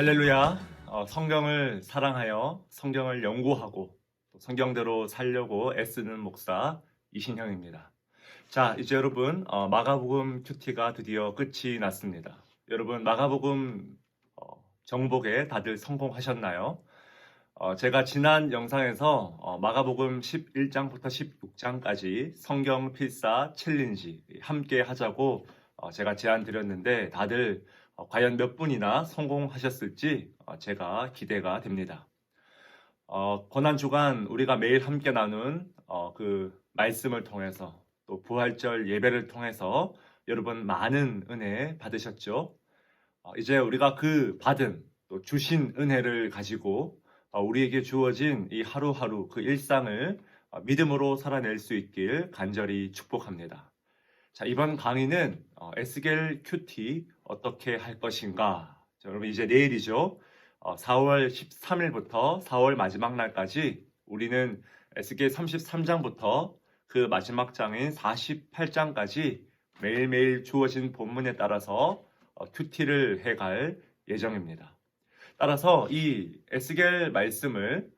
할렐루야. 성경을 사랑하여 성경을 연구하고 또 성경대로 살려고 애쓰는 목사 이신형입니다. 자, 이제 여러분 마가복음 큐티가 드디어 끝이 났습니다. 여러분 마가복음 정복에 다들 성공하셨나요? 제가 지난 영상에서 마가복음 11장부터 16장까지 성경 필사 챌린지 함께 하자고 제가 제안 드렸는데 다들 과연 몇 분이나 성공하셨을지 제가 기대가 됩니다. 고난주간 우리가 매일 함께 나눈 그 말씀을 통해서 또 부활절 예배를 통해서 여러분 많은 은혜 받으셨죠? 이제 우리가 그 받은 또 주신 은혜를 가지고 우리에게 주어진 이 하루하루 그 일상을 믿음으로 살아낼 수 있길 간절히 축복합니다. 자, 이번 강의는 에스겔 큐티 어떻게 할 것인가. 자, 여러분 이제 내일이죠. 4월 13일부터 4월 마지막 날까지 우리는 에스겔 33장부터 그 마지막 장인 48장까지 매일매일 주어진 본문에 따라서 큐티를 해갈 예정입니다. 따라서 이 에스겔 말씀을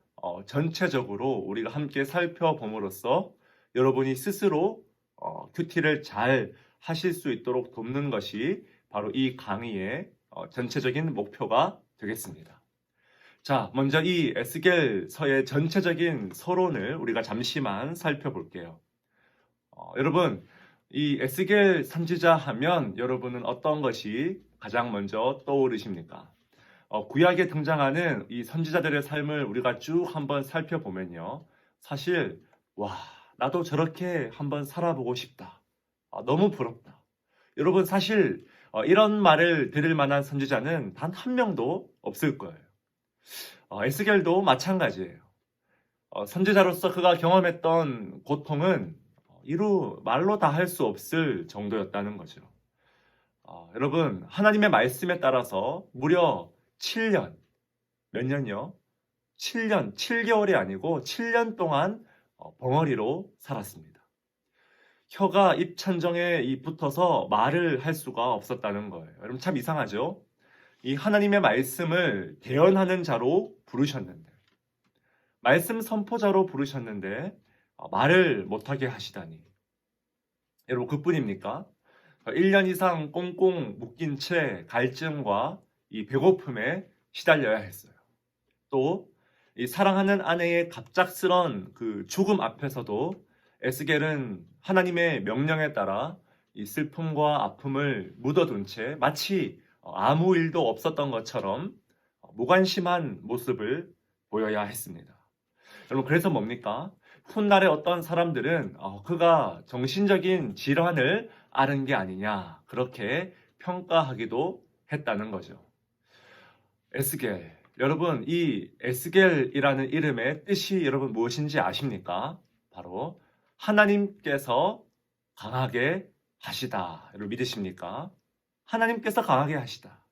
전체적으로 우리가 함께 살펴봄으로써 여러분이 스스로 큐티를 잘 하실 수 있도록 돕는 것이 바로 이 강의의 전체적인 목표가 되겠습니다. 자, 먼저 이 에스겔서의 전체적인 서론을 우리가 잠시만 살펴볼게요. 여러분, 이 에스겔 선지자 하면 여러분은 어떤 것이 가장 먼저 떠오르십니까? 구약에 등장하는 이 선지자들의 삶을 우리가 쭉 한번 살펴보면요. 사실 나도 저렇게 한번 살아보고 싶다. 너무 부럽다. 여러분 사실 이런 말을 들을 만한 선지자는 단 한 명도 없을 거예요. 에스겔도 마찬가지예요. 선지자로서 그가 경험했던 고통은 이루 말로 다 할 수 없을 정도였다는 거죠. 여러분 하나님의 말씀에 따라서 무려 7년, 몇 년요? 7년, 7개월이 아니고 7년 동안 벙어리로 살았습니다. 혀가 입천정에 붙어서 말을 할 수가 없었다는 거예요. 여러분 참 이상하죠? 이 하나님의 말씀을 대언하는 자로 부르셨는데, 말씀 선포자로 부르셨는데 말을 못하게 하시다니. 여러분 그뿐입니까? 1년 이상 꽁꽁 묶인 채 갈증과 이 배고픔에 시달려야 했어요. 또 이 사랑하는 아내의 갑작스런 그 죽음 앞에서도 에스겔은 하나님의 명령에 따라 이 슬픔과 아픔을 묻어둔 채 마치 아무 일도 없었던 것처럼 무관심한 모습을 보여야 했습니다. 여러분 그래서 뭡니까? 훗날에 어떤 사람들은 그가 정신적인 질환을 앓은 게 아니냐 그렇게 평가하기도 했다는 거죠. 에스겔, 여러분 이 에스겔이라는 이름의 뜻이 여러분 무엇인지 아십니까? 바로 하나님께서 강하게 하시다. 여러분 믿으십니까? 하나님께서 강하게 하시다.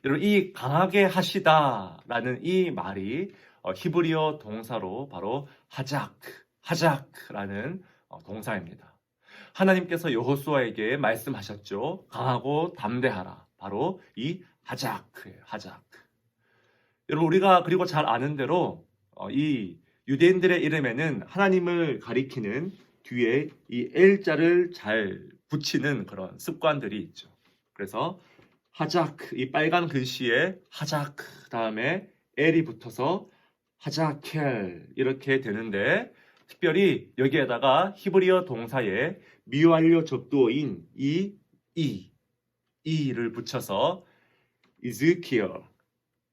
여러분 이 강하게 하시다라는 이 말이 히브리어 동사로 바로 하작라는 동사입니다. 하나님께서 여호수아에게 말씀하셨죠. 강하고 담대하라. 바로 이 하작예요. 하작. 여러분 우리가 그리고 잘 아는 대로 이 유대인들의 이름에는 하나님을 가리키는 뒤에 이 L자를 잘 붙이는 그런 습관들이 있죠. 그래서 하작, 이 빨간 글씨에 하작 다음에 L이 붙어서 하자켈 이렇게 되는데 특별히 여기에다가 히브리어 동사에 미완료 접두어인 이를 붙여서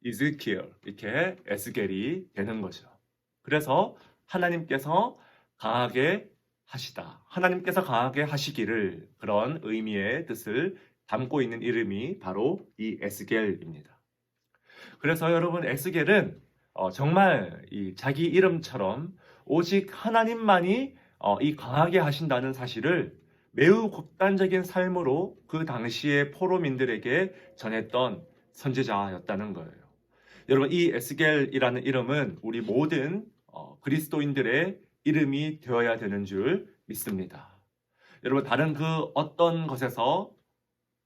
이즈키엘 이렇게 에스겔이 되는 거죠. 그래서 하나님께서 강하게 하시다. 하나님께서 강하게 하시기를 그런 의미의 뜻을 담고 있는 이름이 바로 이 에스겔입니다. 그래서 여러분 에스겔은 정말 이 자기 이름처럼 오직 하나님만이 이 강하게 하신다는 사실을 매우 극단적인 삶으로 그 당시의 포로민들에게 전했던 선지자였다는 거예요. 여러분 이 에스겔이라는 이름은 우리 모든 그리스도인들의 이름이 되어야 되는 줄 믿습니다. 여러분 다른 그 어떤 것에서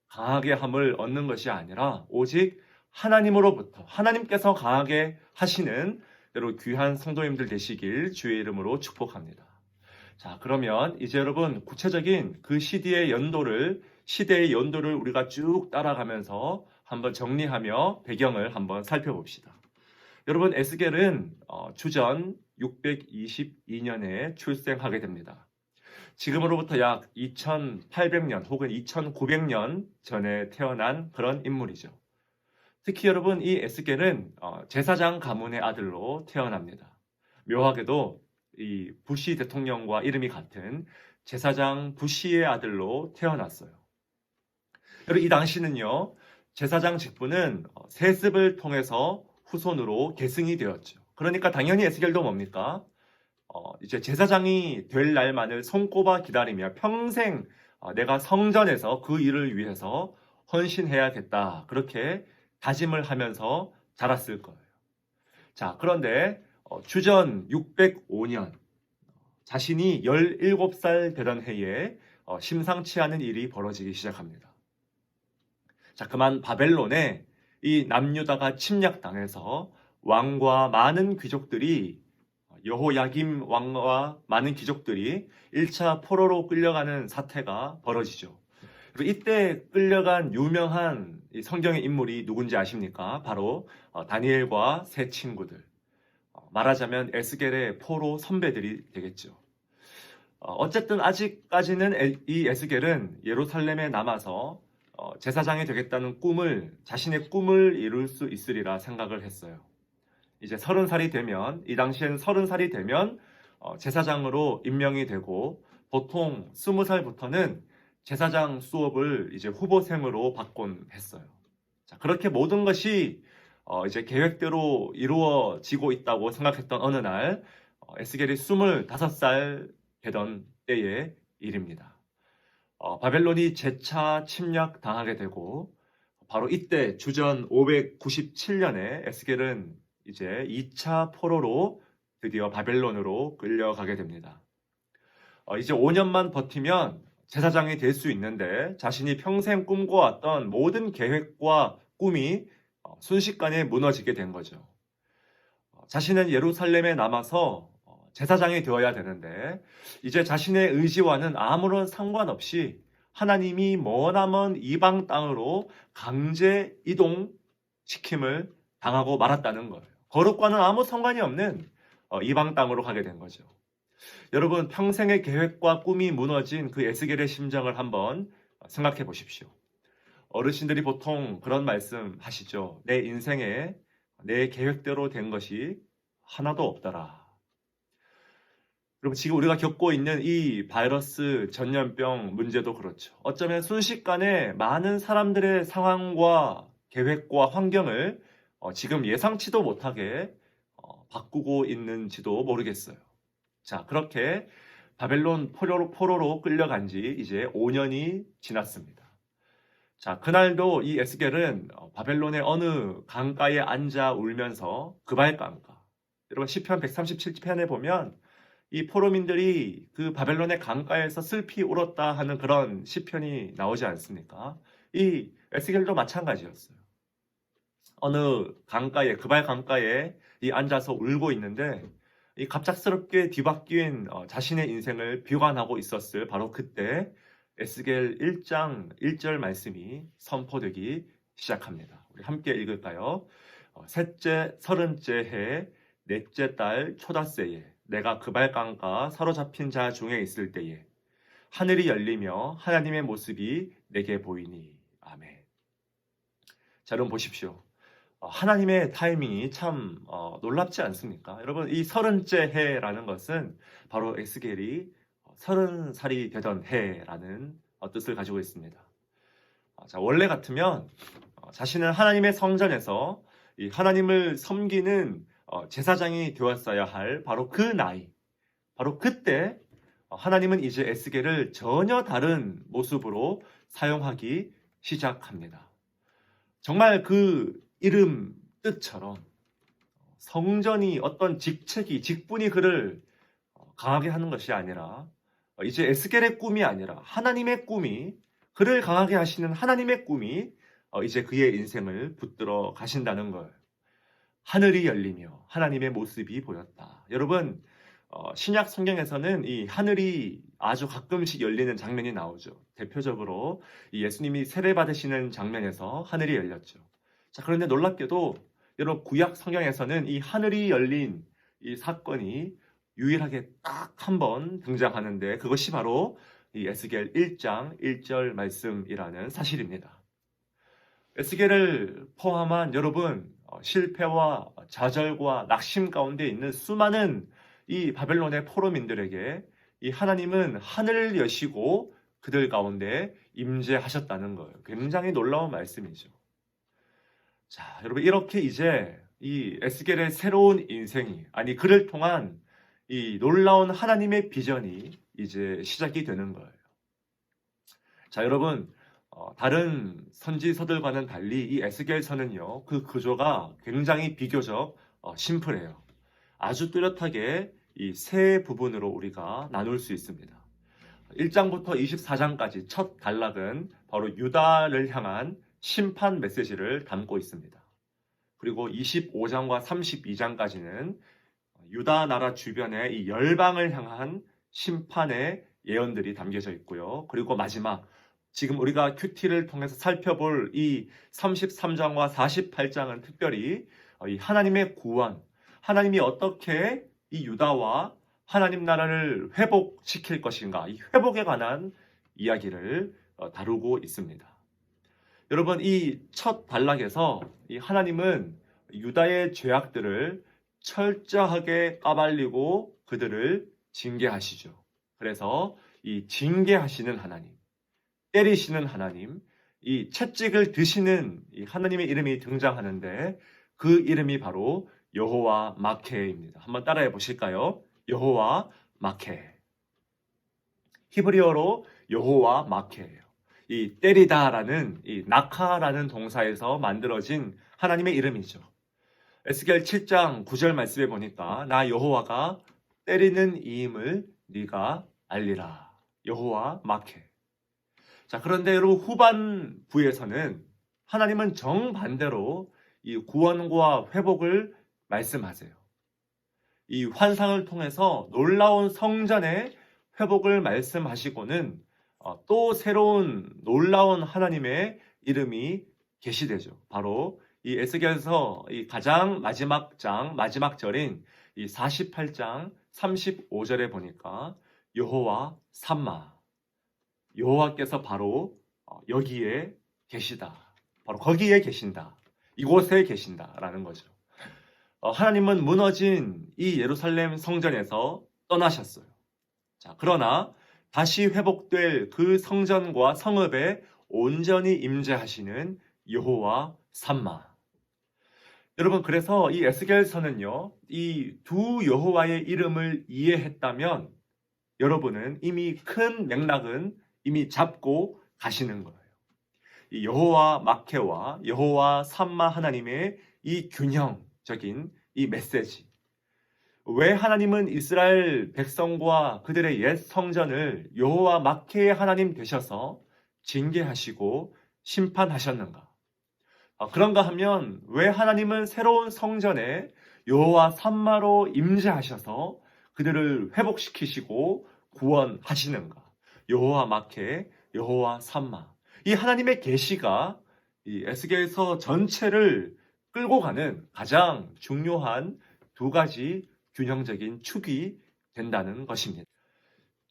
강하게 함을 얻는 것이 아니라 오직 하나님으로부터 하나님께서 강하게 하시는 여러분 귀한 성도님들 되시길 주의 이름으로 축복합니다. 자, 그러면 이제 여러분 구체적인 그 시대의 연도를 우리가 쭉 따라가면서 한번 정리하며 배경을 한번 살펴봅시다. 여러분 에스겔은 주전 622년에 출생하게 됩니다. 지금으로부터 약 2800년 혹은 2900년 전에 태어난 그런 인물이죠. 특히 여러분 이 에스겔은 제사장 가문의 아들로 태어납니다. 묘하게도 이 부시 대통령과 이름이 같은 제사장 부시의 아들로 태어났어요. 여러분 이 당시는요, 제사장 직분은 세습을 통해서 후손으로 계승이 되었죠. 그러니까 당연히 에스겔도 뭡니까? 이제 제사장이 될 날만을 손꼽아 기다리며 평생 내가 성전에서 그 일을 위해서 헌신해야겠다. 그렇게 다짐을 하면서 자랐을 거예요. 자, 그런데 주전 605년 자신이 17살 되던 해에 심상치 않은 일이 벌어지기 시작합니다. 자, 그만 바벨론에 이 남유다가 침략당해서 왕과 많은 귀족들이 여호야김 왕과 많은 귀족들이 1차 포로로 끌려가는 사태가 벌어지죠. 그리고 이때 끌려간 유명한 성경의 인물이 누군지 아십니까? 바로 다니엘과 세 친구들. 말하자면 에스겔의 포로 선배들이 되겠죠. 어쨌든 아직까지는 이 에스겔은 예루살렘에 남아서 제사장이 되겠다는 자신의 꿈을 이룰 수 있으리라 생각을 했어요. 이제 30살이 되면, 이 당시에는 30살이 되면 제사장으로 임명이 되고 보통 20살부터는 제사장 수업을 이제 후보생으로 받곤 했어요. 자, 그렇게 모든 것이 이제 계획대로 이루어지고 있다고 생각했던 어느 날 에스겔이 25살 되던 때의 일입니다. 바벨론이 재차 침략당하게 되고 바로 이때 주전 597년에 에스겔은 이제 2차 포로로 드디어 바벨론으로 끌려가게 됩니다. 이제 5년만 버티면 제사장이 될 수 있는데 자신이 평생 꿈꿔왔던 모든 계획과 꿈이 순식간에 무너지게 된 거죠. 자신은 예루살렘에 남아서 제사장이 되어야 되는데 이제 자신의 의지와는 아무런 상관없이 하나님이 머나먼 이방 땅으로 강제 이동시킴을 당하고 말았다는 거예요. 거룩과는 아무 상관이 없는 이방 땅으로 가게 된 거죠. 여러분 평생의 계획과 꿈이 무너진 그 에스겔의 심정을 한번 생각해 보십시오. 어르신들이 보통 그런 말씀 하시죠. 내 인생에 내 계획대로 된 것이 하나도 없더라. 여러분 지금 우리가 겪고 있는 이 바이러스 전염병 문제도 그렇죠. 어쩌면 순식간에 많은 사람들의 상황과 계획과 환경을 지금 예상치도 못하게 바꾸고 있는지도 모르겠어요. 자, 그렇게 바벨론 포로로 끌려간 지 이제 5년이 지났습니다. 자, 그날도 이 에스겔은 바벨론의 어느 강가에 앉아 울면서 그발강가. 여러분 시편 137편에 보면 이 포로민들이 그 바벨론의 강가에서 슬피 울었다 하는 그런 시편이 나오지 않습니까? 이 에스겔도 마찬가지였어요. 어느 강가에, 그발강가에 이 앉아서 울고 있는데 이 갑작스럽게 뒤바뀐 자신의 인생을 비관하고 있었을 바로 그때 에스겔 1장 1절 말씀이 선포되기 시작합니다. 우리 함께 읽을까요? 셋째 서른째 해 넷째 달 초닷새에 내가 그발강가 사로잡힌 자 중에 있을 때에 하늘이 열리며 하나님의 모습이 내게 보이니. 아멘. 자, 여러분 보십시오. 하나님의 타이밍이 참 놀랍지 않습니까? 여러분 이 서른째 해라는 것은 바로 에스겔이 30살이 되던 해라는 뜻을 가지고 있습니다. 자, 원래 같으면 자신은 하나님의 성전에서 이 하나님을 섬기는 제사장이 되었어야 할 바로 그 나이, 바로 그때 하나님은 이제 에스겔을 전혀 다른 모습으로 사용하기 시작합니다. 정말 그 이름 뜻처럼 성전이 어떤 직분이 그를 강하게 하는 것이 아니라 이제 에스겔의 꿈이 아니라 하나님의 꿈이 그를 강하게 하시는 하나님의 꿈이 이제 그의 인생을 붙들어 가신다는 걸. 하늘이 열리며 하나님의 모습이 보였다. 여러분, 신약 성경에서는 이 하늘이 아주 가끔씩 열리는 장면이 나오죠. 대표적으로 이 예수님이 세례 받으시는 장면에서 하늘이 열렸죠. 자, 그런데 놀랍게도 여러분 구약 성경에서는 이 하늘이 열린 이 사건이 유일하게 딱 한 번 등장하는데 그것이 바로 이 에스겔 1장 1절 말씀이라는 사실입니다. 에스겔을 포함한 여러분 실패와 좌절과 낙심 가운데 있는 수많은 이 바벨론의 포로민들에게 이 하나님은 하늘을 여시고 그들 가운데 임재하셨다는 거예요. 굉장히 놀라운 말씀이죠. 자, 여러분 이렇게 이제 이 에스겔의 새로운 인생이 아니 그를 통한 이 놀라운 하나님의 비전이 이제 시작이 되는 거예요. 자, 여러분 다른 선지서들과는 달리 이 에스겔서는요, 그 구조가 굉장히 비교적 심플해요. 아주 뚜렷하게 이 세 부분으로 우리가 나눌 수 있습니다. 1장부터 24장까지 첫 단락은 바로 유다를 향한 심판 메시지를 담고 있습니다. 그리고 25장과 32장까지는 유다 나라 주변의 이 열방을 향한 심판의 예언들이 담겨져 있고요. 그리고 마지막 지금 우리가 큐티를 통해서 살펴볼 이 33장과 48장은 특별히 이 하나님의 구원, 하나님이 어떻게 이 유다와 하나님 나라를 회복시킬 것인가, 이 회복에 관한 이야기를 다루고 있습니다. 여러분, 이 첫 단락에서 이 하나님은 유다의 죄악들을 철저하게 까발리고 그들을 징계하시죠. 그래서 이 징계하시는 하나님, 때리시는 하나님, 이 채찍을 드시는 이 하나님의 이름이 등장하는데 그 이름이 바로 여호와 마케입니다. 한번 따라해 보실까요? 여호와 마케. 히브리어로 여호와 마케예요. 이 때리다라는 이 낙하라는 동사에서 만들어진 하나님의 이름이죠. 에스겔 7장 9절 말씀에 보니까 나 여호와가 때리는 이임을 네가 알리라. 여호와 마케. 자, 그런데 여러분 후반부에서는 하나님은 정반대로 이 구원과 회복을 말씀하세요. 이 환상을 통해서 놀라운 성전의 회복을 말씀하시고는 또 새로운 놀라운 하나님의 이름이 계시되죠. 바로 이 에스겔서 이 가장 마지막 장, 마지막 절인 이 48장 35절에 보니까 여호와 삼마, 여호와께서 바로 여기에 계시다. 바로 거기에 계신다. 이곳에 계신다라는 거죠. 하나님은 무너진 이 예루살렘 성전에서 떠나셨어요. 자, 그러나 다시 회복될 그 성전과 성읍에 온전히 임재하시는 여호와 삼마. 여러분, 그래서 이 에스겔서는요, 이 두 여호와의 이름을 이해했다면 여러분은 이미 큰 맥락은 이미 잡고 가시는 거예요. 이 여호와 마케와 여호와 삼마 하나님의 이 균형적인 이 메시지. 왜 하나님은 이스라엘 백성과 그들의 옛 성전을 여호와 마케의 하나님 되셔서 징계하시고 심판하셨는가? 그런가 하면 왜 하나님은 새로운 성전에 여호와 삼마로 임재하셔서 그들을 회복시키시고 구원하시는가? 여호와 마케, 여호와 삼마. 이 하나님의 계시가 이 에스겔서 전체를 끌고 가는 가장 중요한 두 가지 균형적인 축이 된다는 것입니다.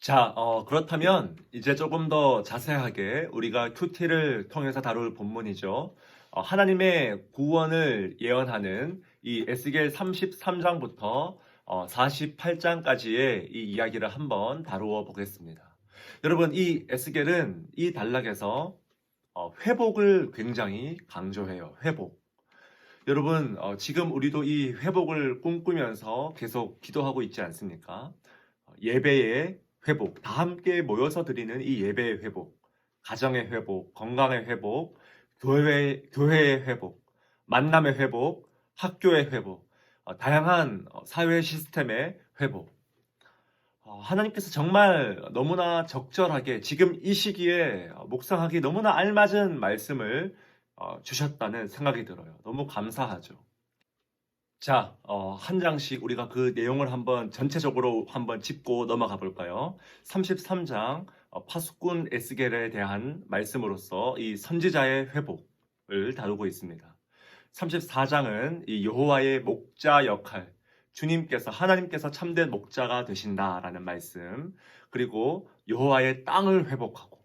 자, 그렇다면 이제 조금 더 자세하게 우리가 큐티를 통해서 다룰 본문이죠. 하나님의 구원을 예언하는 이 에스겔 33장부터 48장까지의 이 이야기를 한번 다루어 보겠습니다. 여러분, 이 에스겔은 이 단락에서 회복을 굉장히 강조해요. 회복. 여러분, 지금 우리도 이 회복을 꿈꾸면서 계속 기도하고 있지 않습니까? 예배의 회복, 다 함께 모여서 드리는 이 예배의 회복, 가정의 회복, 건강의 회복, 교회의 회복, 만남의 회복, 학교의 회복, 다양한 사회 시스템의 회복. 하나님께서 정말 너무나 적절하게 지금 이 시기에 묵상하기 너무나 알맞은 말씀을 주셨다는 생각이 들어요. 너무 감사하죠. 자, 한 장씩 우리가 그 내용을 한번 전체적으로 한번 짚고 넘어가 볼까요? 33장 파수꾼 에스겔에 대한 말씀으로서 이 선지자의 회복을 다루고 있습니다. 34장은 이 여호와의 목자 역할, 하나님께서 참된 목자가 되신다라는 말씀, 그리고 여호와의 땅을 회복하고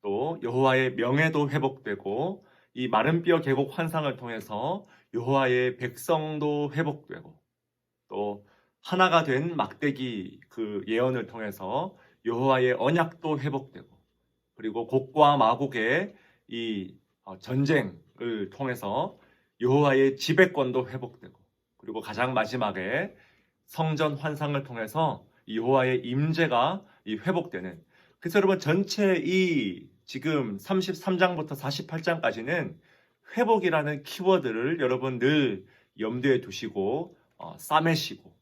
또 여호와의 명예도 회복되고 이 마른 뼈 계곡 환상을 통해서 여호와의 백성도 회복되고 또 하나가 된 막대기 그 예언을 통해서 여호와의 언약도 회복되고 그리고 곡과 마곡의 이 전쟁을 통해서 여호와의 지배권도 회복되고 그리고 가장 마지막에 성전 환상을 통해서 여호와의 임재가 회복되는. 그래서 여러분 전체 이 지금 33장부터 48장까지는 회복이라는 키워드를 여러분 늘 염두에 두시고 싸매시고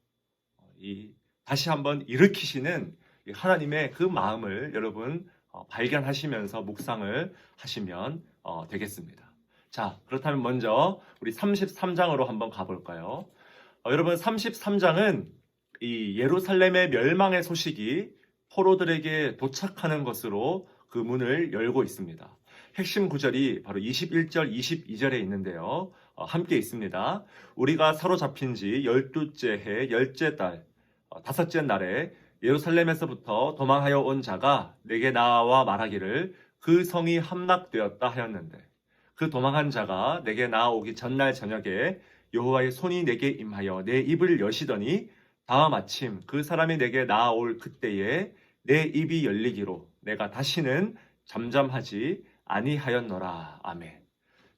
다시 한번 일으키시는 하나님의 그 마음을 여러분 발견하시면서 묵상을 하시면 되겠습니다. 자, 그렇다면 먼저 우리 33장으로 한번 가볼까요? 여러분 33장은 이 예루살렘의 멸망의 소식이 포로들에게 도착하는 것으로 그 문을 열고 있습니다. 핵심 구절이 바로 21절, 22절에 있는데요. 함께 있습니다. 우리가 사로잡힌 지 12째 해, 10째 달, 5째 날에 예루살렘에서부터 도망하여 온 자가 내게 나와 말하기를 그 성이 함락되었다 하였는데 그 도망한 자가 내게 나오기 전날 저녁에 여호와의 손이 내게 임하여 내 입을 여시더니 다음 아침 그 사람이 내게 나올 그때에 내 입이 열리기로 내가 다시는 잠잠하지 아니하였노라. 아멘.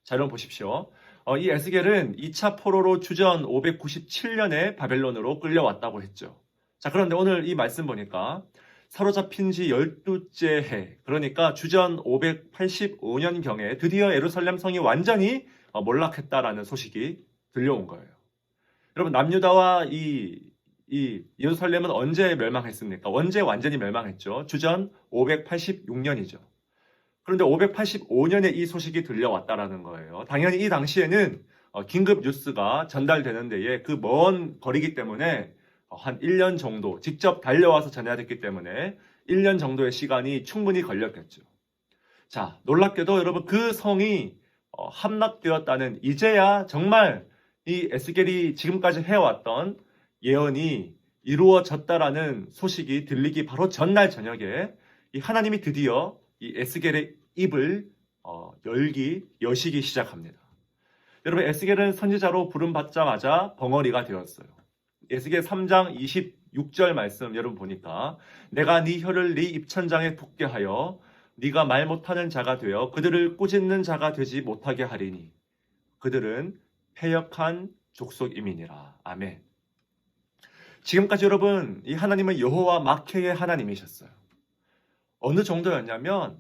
자, 여러분 보십시오. 이 에스겔은 2차 포로로 주전 597년에 바벨론으로 끌려왔다고 했죠. 자, 그런데 오늘 이 말씀 보니까 사로잡힌 지 12째 해, 그러니까 주전 585년경에 드디어 예루살렘 성이 완전히 몰락했다라는 소식이 들려온 거예요. 여러분, 남유다와 이 예루살렘은 언제 멸망했습니까? 언제 완전히 멸망했죠? 주전 586년이죠. 그런데 585년에 이 소식이 들려왔다라는 거예요. 당연히 이 당시에는 긴급 뉴스가 전달되는 데에 그 먼 거리기 때문에 한 1년 정도 직접 달려와서 전해야 됐기 때문에 1년 정도의 시간이 충분히 걸렸겠죠. 자, 놀랍게도 여러분 그 성이 함락되었다는 이제야 정말 이 에스겔이 지금까지 해왔던 예언이 이루어졌다라는 소식이 들리기 바로 전날 저녁에 이 하나님이 드디어 이 에스겔의 입을 여시기 시작합니다. 여러분 에스겔은 선지자로 부름받자마자 벙어리가 되었어요. 에스겔 3장 26절 말씀 여러분 보니까 내가 네 혀를 네 입천장에 붙게 하여 네가 말 못하는 자가 되어 그들을 꾸짖는 자가 되지 못하게 하리니 그들은 패역한 족속임이니라. 아멘. 지금까지 여러분 이 하나님은 여호와 마케의 하나님이셨어요. 어느 정도였냐면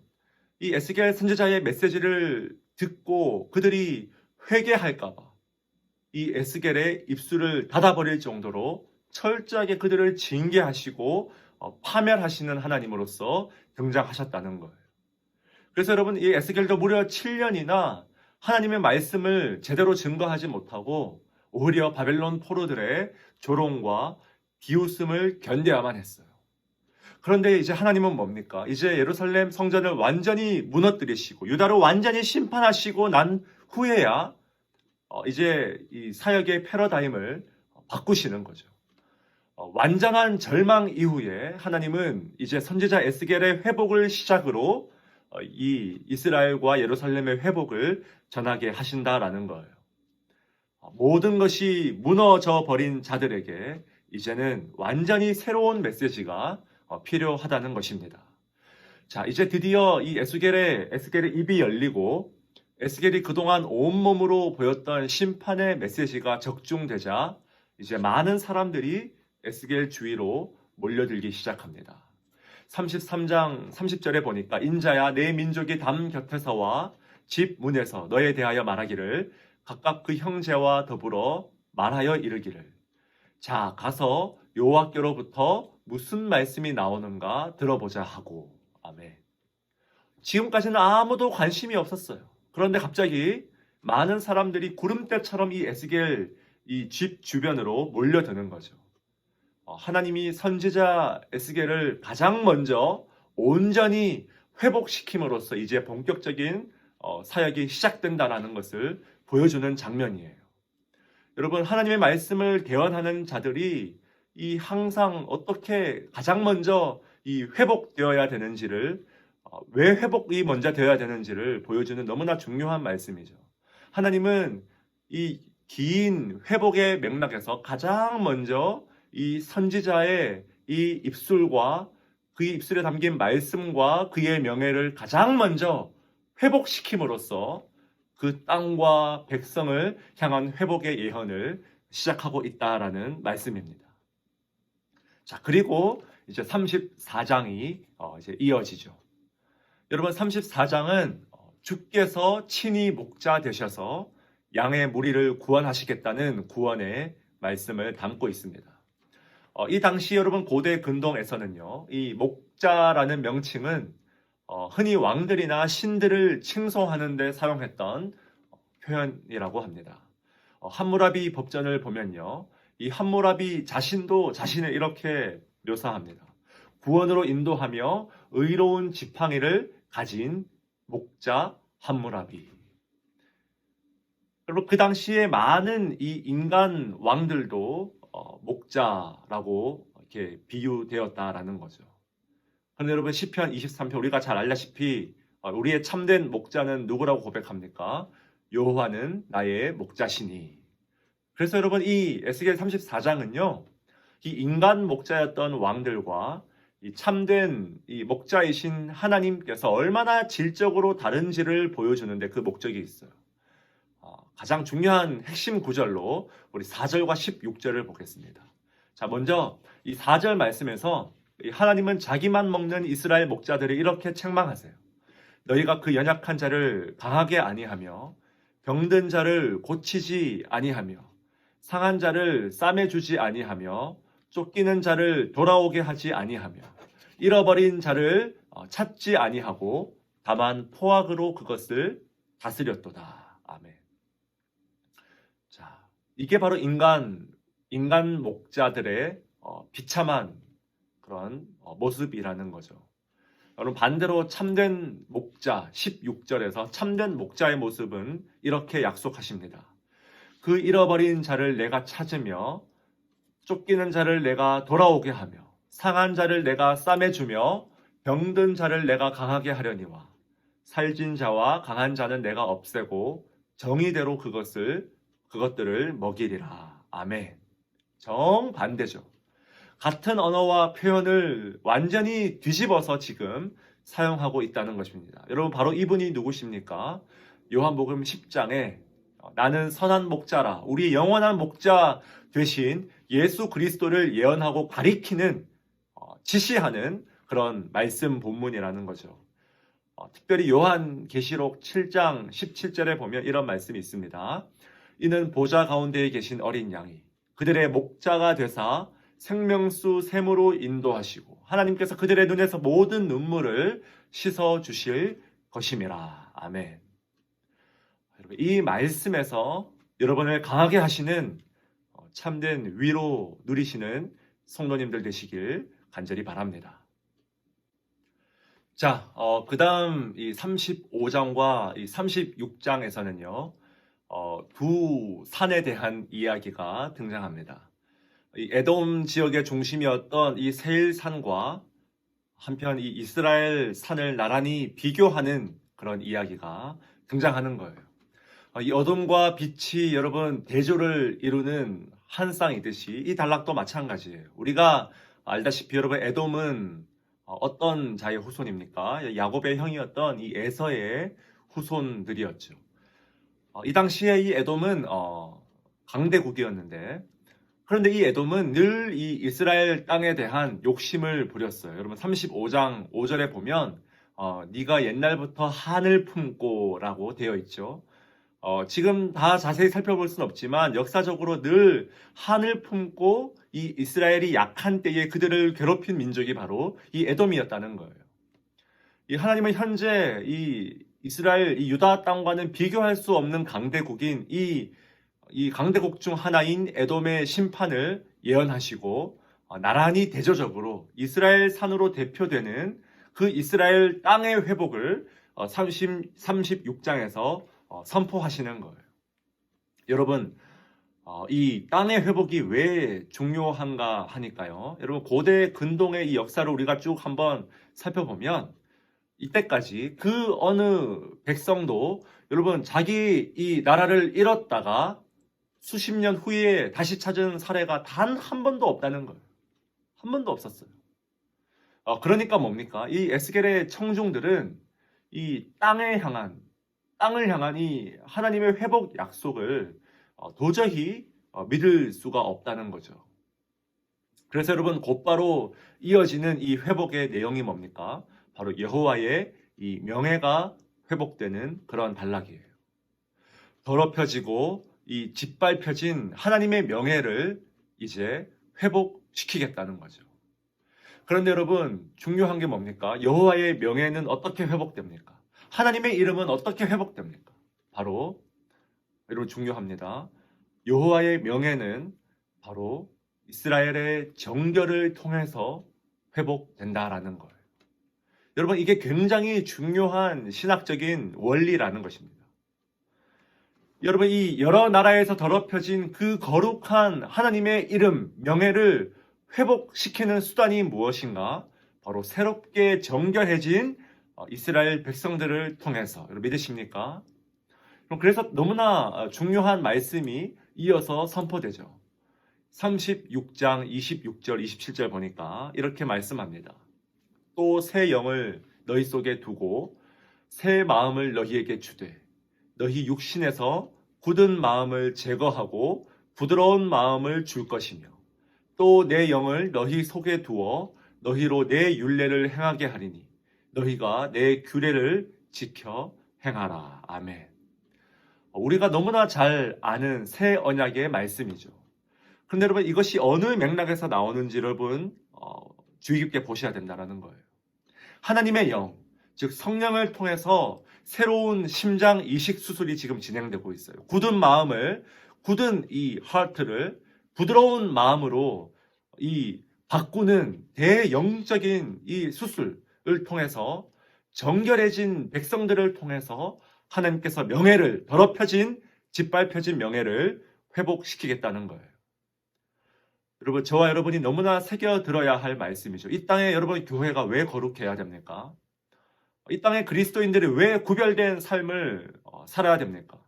이 에스겔 선지자의 메시지를 듣고 그들이 회개할까봐 이 에스겔의 입술을 닫아버릴 정도로 철저하게 그들을 징계하시고 파멸하시는 하나님으로서 등장하셨다는 거예요. 그래서 여러분 이 에스겔도 무려 7년이나 하나님의 말씀을 제대로 증거하지 못하고 오히려 바벨론 포로들의 조롱과 비웃음을 견뎌야만 했어요. 그런데 이제 하나님은 뭡니까? 이제 예루살렘 성전을 완전히 무너뜨리시고 유다를 완전히 심판하시고 난 후에야 이제 이 사역의 패러다임을 바꾸시는 거죠. 완전한 절망 이후에 하나님은 이제 선지자 에스겔의 회복을 시작으로 이 이스라엘과 예루살렘의 회복을 전하게 하신다라는 거예요. 모든 것이 무너져 버린 자들에게 이제는 완전히 새로운 메시지가 필요하다는 것입니다. 자, 이제 드디어 이 에스겔의 입이 열리고 에스겔이 그동안 온몸으로 보였던 심판의 메시지가 적중되자 이제 많은 사람들이 에스겔 주위로 몰려들기 시작합니다. 33장 30절에 보니까 인자야 내 민족이 담 곁에서와 집 문에서 너에 대하여 말하기를 각각 그 형제와 더불어 말하여 이르기를 자 가서 여호와께로부터 무슨 말씀이 나오는가 들어보자 하고. 아멘. 지금까지는 아무도 관심이 없었어요. 그런데 갑자기 많은 사람들이 구름대처럼 이 에스겔 이 집 주변으로 몰려드는 거죠. 하나님이 선지자 에스겔을 가장 먼저 온전히 회복시킴으로써 이제 본격적인 사역이 시작된다는 것을 보여주는 장면이에요. 여러분, 하나님의 말씀을 대언하는 자들이 이 항상 어떻게 가장 먼저 이 회복되어야 되는지를 왜 회복이 먼저 되어야 되는지를 보여주는 너무나 중요한 말씀이죠. 하나님은 이 긴 회복의 맥락에서 가장 먼저 이 선지자의 이 입술과 그의 입술에 담긴 말씀과 그의 명예를 가장 먼저 회복시킴으로써 그 땅과 백성을 향한 회복의 예언을 시작하고 있다라는 말씀입니다. 자, 그리고 이제 34장이 이제 이어지죠. 여러분, 34장은 주께서 친히 목자 되셔서 양의 무리를 구원하시겠다는 구원의 말씀을 담고 있습니다. 이 당시 여러분 고대 근동에서는요, 이 목자라는 명칭은 흔히 왕들이나 신들을 칭송하는 데 사용했던 표현이라고 합니다. 함무라비 법전을 보면요, 이 함무라비 자신도 자신을 이렇게 묘사합니다. 구원으로 인도하며 의로운 지팡이를 가진 목자 함무라비. 그리고 그 당시에 많은 이 인간 왕들도 목자라고 이렇게 비유되었다라는 거죠. 그런데 여러분, 시편 23편 우리가 잘 알다시피 우리의 참된 목자는 누구라고 고백합니까? 여호와는 나의 목자시니. 그래서 여러분, 이 에스겔 34장은요, 이 인간 목자였던 왕들과 이 참된 이 목자이신 하나님께서 얼마나 질적으로 다른지를 보여주는데 그 목적이 있어요. 가장 중요한 핵심 구절로 우리 4절과 16절을 보겠습니다. 자, 먼저 이 4절 말씀에서 하나님은 자기만 먹는 이스라엘 목자들을 이렇게 책망하세요. 너희가 그 연약한 자를 강하게 아니하며 병든 자를 고치지 아니하며 상한 자를 싸매주지 아니하며 쫓기는 자를 돌아오게 하지 아니하며 잃어버린 자를 찾지 아니하고 다만 포악으로 그것을 다스렸도다. 아멘. 자, 이게 바로 인간 목자들의 비참한 그런 모습이라는 거죠. 여러분, 반대로 참된 목자 16절에서 참된 목자의 모습은 이렇게 약속하십니다. 그 잃어버린 자를 내가 찾으며 쫓기는 자를 내가 돌아오게 하며 상한 자를 내가 싸매주며 병든 자를 내가 강하게 하려니와 살진 자와 강한 자는 내가 없애고 정의대로 그것들을 먹이리라. 아멘. 정반대죠. 같은 언어와 표현을 완전히 뒤집어서 지금 사용하고 있다는 것입니다. 여러분, 바로 이분이 누구십니까? 요한복음 10장에 나는 선한 목자라, 우리 영원한 목자 되신 예수 그리스도를 예언하고 가리키는 지시하는 그런 말씀 본문이라는 거죠. 특별히 요한계시록 7장 17절에 보면 이런 말씀이 있습니다. 이는 보좌 가운데에 계신 어린 양이 그들의 목자가 되사 생명수 샘으로 인도하시고 하나님께서 그들의 눈에서 모든 눈물을 씻어 주실 것임이라. 아멘. 이 말씀에서 여러분을 강하게 하시는 참된 위로 누리시는 성도님들 되시길 간절히 바랍니다. 자, 그 다음 이 35장과 이 36장에서는요, 두 산에 대한 이야기가 등장합니다. 이 에돔 지역의 중심이었던 이 세일산과 한편 이 이스라엘 산을 나란히 비교하는 그런 이야기가 등장하는 거예요. 이 어둠과 빛이 여러분 대조를 이루는 한 쌍이듯이 이 단락도 마찬가지예요. 우리가 알다시피 여러분, 에돔은 어떤 자의 후손입니까? 야곱의 형이었던 이 에서의 후손들이었죠. 이 당시에 이 에돔은 강대국이었는데, 그런데 이 에돔은 늘 이 이스라엘 땅에 대한 욕심을 부렸어요. 여러분, 35장 5절에 보면 네가 옛날부터 한을 품고라고 되어 있죠. 지금 다 자세히 살펴볼 수는 없지만 역사적으로 늘 한을 품고 이 이스라엘이 약한 때에 그들을 괴롭힌 민족이 바로 이 에돔이었다는 거예요. 이 하나님은 현재 이 이스라엘 이 유다 땅과는 비교할 수 없는 강대국인 이 강대국 중 하나인 에돔의 심판을 예언하시고 나란히 대조적으로 이스라엘 산으로 대표되는 그 이스라엘 땅의 회복을 36장에서 선포하시는 거예요. 여러분, 이 땅의 회복이 왜 중요한가 하니까요. 여러분, 고대 근동의 이 역사를 우리가 쭉 한번 살펴보면 이때까지 그 어느 백성도 여러분 자기 이 나라를 잃었다가 수십 년 후에 다시 찾은 사례가 단 한 번도 없다는 거예요. 한 번도 없었어요. 그러니까 뭡니까? 이 에스겔의 청중들은 이 땅을 향한 이 하나님의 회복 약속을 도저히 믿을 수가 없다는 거죠. 그래서 여러분 곧바로 이어지는 이 회복의 내용이 뭡니까? 바로 여호와의 이 명예가 회복되는 그런 단락이에요. 더럽혀지고 이 짓밟혀진 하나님의 명예를 이제 회복시키겠다는 거죠. 그런데 여러분 중요한 게 뭡니까? 여호와의 명예는 어떻게 회복됩니까? 하나님의 이름은 어떻게 회복됩니까? 바로 여러분 중요합니다. 여호와의 명예는 바로 이스라엘의 정결을 통해서 회복된다라는 거예요. 여러분 이게 굉장히 중요한 신학적인 원리라는 것입니다. 여러분 이 여러 나라에서 더럽혀진 그 거룩한 하나님의 이름, 명예를 회복시키는 수단이 무엇인가? 바로 새롭게 정결해진 이스라엘 백성들을 통해서. 여러분 믿으십니까? 그래서 너무나 중요한 말씀이 이어서 선포되죠. 36장 26절 27절 보니까 이렇게 말씀합니다. 또 새 영을 너희 속에 두고 새 마음을 너희에게 주되 너희 육신에서 굳은 마음을 제거하고 부드러운 마음을 줄 것이며 또 내 영을 너희 속에 두어 너희로 내 율례를 행하게 하리니 너희가 내 규례를 지켜 행하라. 아멘. 우리가 너무나 잘 아는 새 언약의 말씀이죠. 그런데 여러분 이것이 어느 맥락에서 나오는지 여러분 주의 깊게 보셔야 된다는 거예요. 하나님의 영, 즉 성령을 통해서 새로운 심장 이식 수술이 지금 진행되고 있어요. 굳은 이 하트를 부드러운 마음으로 이 바꾸는 대영적인 이 수술을 통해서 정결해진 백성들을 통해서 하나님께서 명예를 짓밟혀진 명예를 회복시키겠다는 거예요. 여러분 저와 여러분이 너무나 새겨들어야 할 말씀이죠. 이 땅에 여러분 교회가 왜 거룩해야 됩니까? 이 땅에 그리스도인들이 왜 구별된 삶을 살아야 됩니까?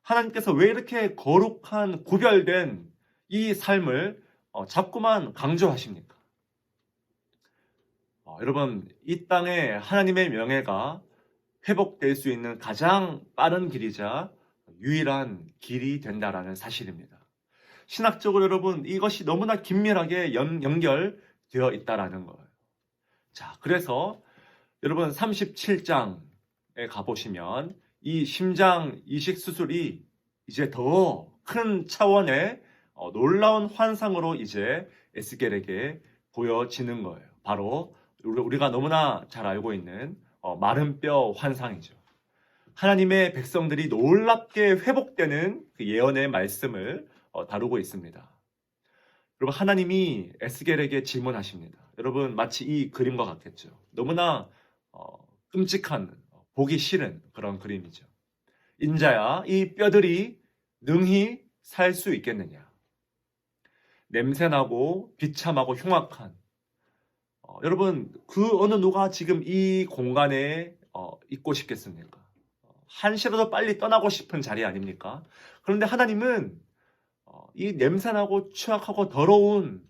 하나님께서 왜 이렇게 거룩한 구별된 이 삶을 자꾸만 강조하십니까? 여러분 이 땅에 하나님의 명예가 회복될 수 있는 가장 빠른 길이자 유일한 길이 된다라는 사실입니다. 신학적으로 여러분 이것이 너무나 긴밀하게 연결되어 있다라는 거예요. 자, 그래서 여러분 37장에 가보시면 이 심장 이식 수술이 이제 더 큰 차원의 놀라운 환상으로 이제 에스겔에게 보여지는 거예요. 바로 우리가 너무나 잘 알고 있는 마른 뼈 환상이죠. 하나님의 백성들이 놀랍게 회복되는 그 예언의 말씀을 다루고 있습니다. 여러분 하나님이 에스겔에게 질문하십니다. 여러분 마치 이 그림과 같겠죠. 너무나 끔찍한 보기 싫은 그런 그림이죠. 인자야 이 뼈들이 능히 살 수 있겠느냐. 냄새나고 비참하고 흉악한 여러분 그 어느 누가 지금 이 공간에 있고 싶겠습니까? 한시라도 빨리 떠나고 싶은 자리 아닙니까? 그런데 하나님은 이 냄새나고 추악하고 더러운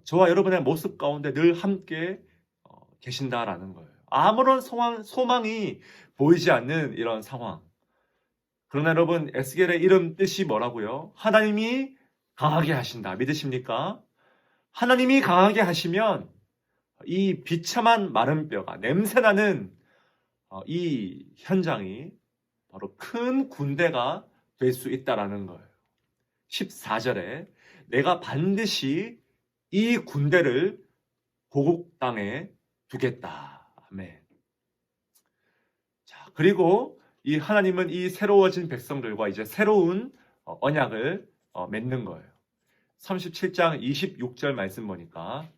저와 여러분의 모습 가운데 늘 함께 계신다라는 거예요. 아무런 소망이 보이지 않는 이런 상황. 그러나 여러분 에스겔의 이름 뜻이 뭐라고요? 하나님이 강하게 하신다. 믿으십니까? 하나님이 강하게 하시면 이 비참한 마른 뼈가 냄새나는 이 현장이 바로 큰 군대가 될 수 있다라는 거예요. 14절에 내가 반드시 이 군대를 고국 땅에 두겠다. 아멘. 자, 그리고 이 하나님은 이 새로워진 백성들과 이제 새로운 언약을 맺는 거예요. 37장 26절 말씀 보니까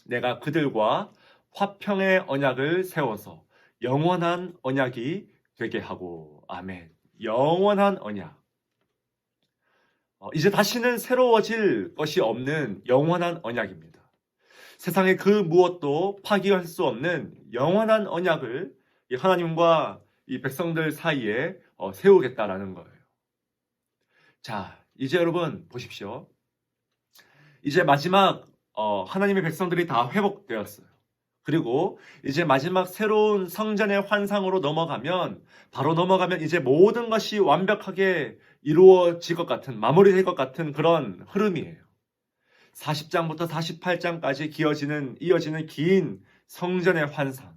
내가 그들과 화평의 언약을 세워서 영원한 언약이 되게 하고. 아멘. 영원한 언약. 이제 다시는 새로워질 것이 없는 영원한 언약입니다. 세상의 그 무엇도 파기할 수 없는 영원한 언약을 이 하나님과 이 백성들 사이에 세우겠다라는 거예요. 자, 이제 여러분 보십시오. 이제 마지막 하나님의 백성들이 다 회복되었어요. 그리고 이제 마지막 새로운 성전의 환상으로 바로 넘어가면 이제 모든 것이 완벽하게 이루어질 것 같은, 마무리될 것 같은 그런 흐름이에요. 40장부터 48장까지 이어지는 긴 성전의 환상.